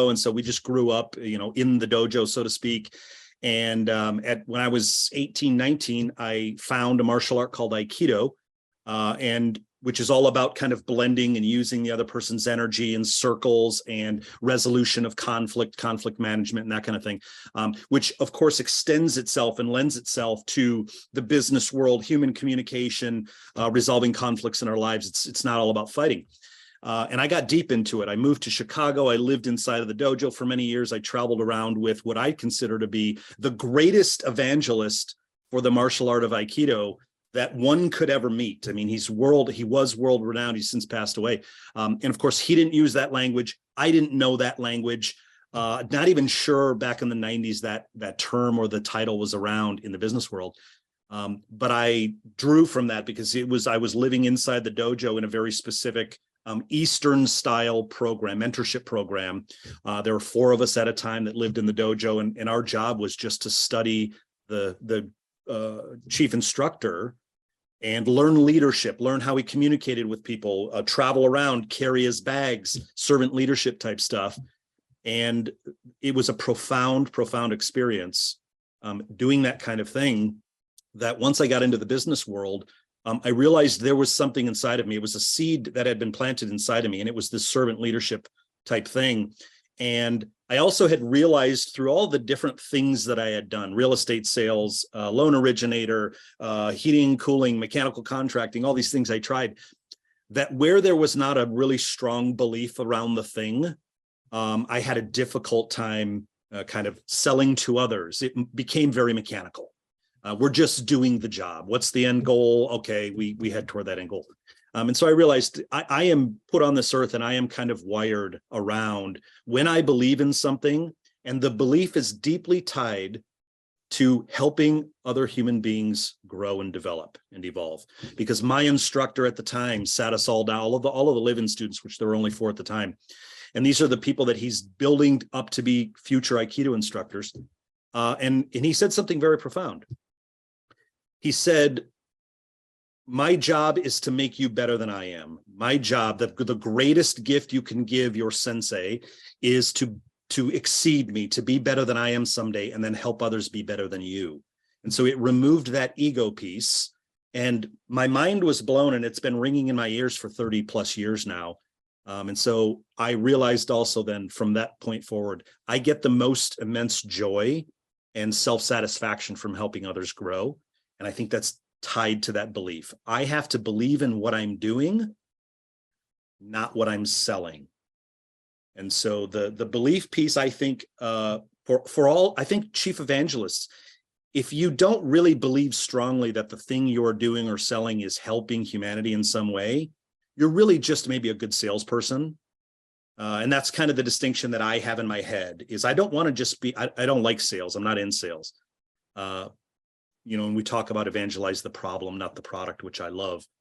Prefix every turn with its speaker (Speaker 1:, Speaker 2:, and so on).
Speaker 1: dojo. And so we just grew up, in the dojo, so to speak. And when I was 18, 19, I found a martial art called Aikido, which is all about kind of blending and using the other person's energy in circles and resolution of conflict management, and that kind of thing, which of course extends itself and lends itself to the business world, human communication, resolving conflicts in our lives. It's not all about fighting. And I got deep into it. I moved to Chicago. I lived inside of the dojo for many years. I traveled around with what I consider to be the greatest evangelist for the martial art of Aikido that one could ever meet. I mean, he was world renowned. He's since passed away. And of course, he didn't use that language. I didn't know that language. Not even sure back in the 90s that term or the title was around in the business world. But I drew from that because I was living inside the dojo in a very specific Eastern style program, mentorship program. There were 4 of us at a time that lived in the dojo, and our job was just to study the chief instructor and learn leadership, learn how he communicated with people, travel around, carry his bags, servant leadership type stuff. And it was a profound experience doing that kind of thing, that once I got into the business world, I realized there was something inside of me. It was a seed that had been planted inside of me, and it was this servant leadership type thing. And I also had realized through all the different things that I had done, real estate sales, loan originator, heating, cooling, mechanical contracting, all these things I tried, that where there was not a really strong belief around the thing, I had a difficult time kind of selling to others. It became very mechanical. We're just doing the job. What's the end goal? Okay, we head toward that end goal. And so I realized I am put on this earth, and I am kind of wired around when I believe in something, and the belief is deeply tied to helping other human beings grow and develop and evolve. Because my instructor at the time sat us all down, all of the live-in students, which there were only 4 at the time. And these are the people that he's building up to be future Aikido instructors. And he said something very profound. He said, my job is to make you better than I am. My job, the greatest gift you can give your sensei is to exceed me, to be better than I am someday, and then help others be better than you. And so it removed that ego piece, and my mind was blown, and it's been ringing in my ears for 30 plus years now. And so I realized also then from that point forward, I get the most immense joy and self-satisfaction from helping others grow. And I think that's tied to that belief. I have to believe in what I'm doing, not what I'm selling. And so the belief piece, I think, for all, I think chief evangelists, if you don't really believe strongly that the thing you're doing or selling is helping humanity in some way, you're really just maybe a good salesperson. And that's kind of the distinction that I have in my head, is I don't want to just be, I don't like sales. I'm not in sales. And we talk about evangelize the problem, not the product, which I love.